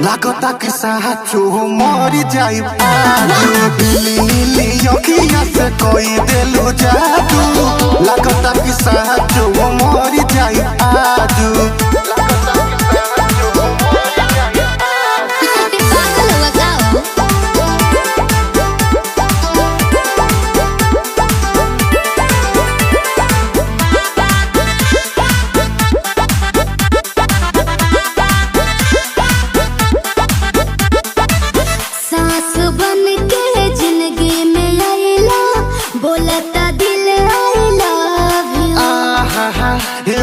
लागता कि साचो मरी जाई आजू। नीली नीली अखिया से कोई देलू जादू, लागता कि साचो मरी जाई आजू।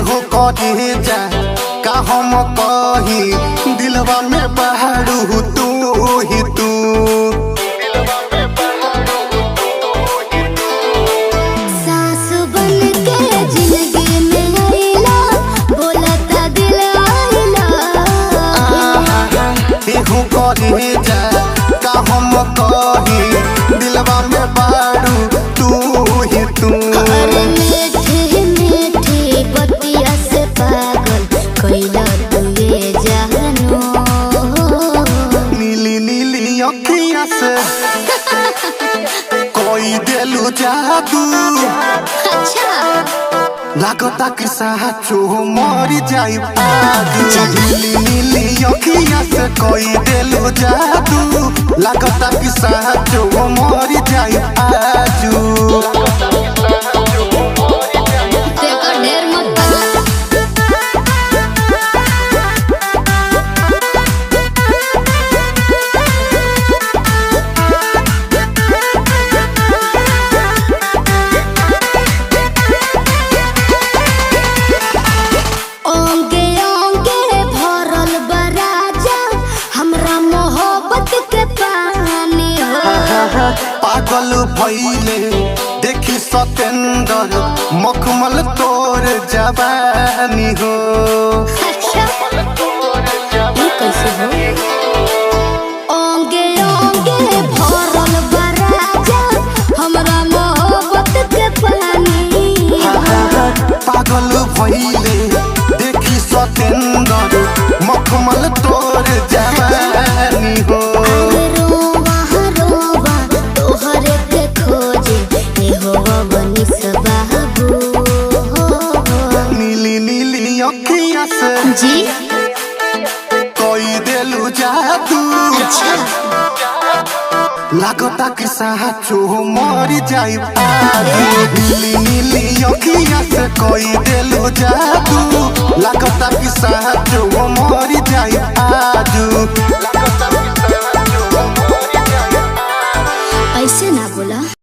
हो कहे जा का हम कही दिलवा में बहारू तू ही तू। सास बन के जिंदगी में आइला, बोलता दिल आइला। हो कहे जा का हम कही दिलवा में बहारू तू ही तू। नीली नीली अखिया से कोई देलू जादू, लागता कि साचो मरी जाई आजू। नीली नीली अखिया से कोई देलू जादू, लागता कि साचो मरी जाई आजू। पागल भइले देखी सतेंदर मखमल तोर जवानी हो। ओंगे ओंगे भरल बराजा हमरा मोहब्बत के पानी। पागल भइले देखी सतेंदर मखमल तोर जवानी हो। नीली नीली अखिया से जी कोई देलू जादू, लागता कि साचो मरी जाई आजू। नीली नीली अखिया से कोई देलू जादू, लागता कि साचो मरी जाई आजू।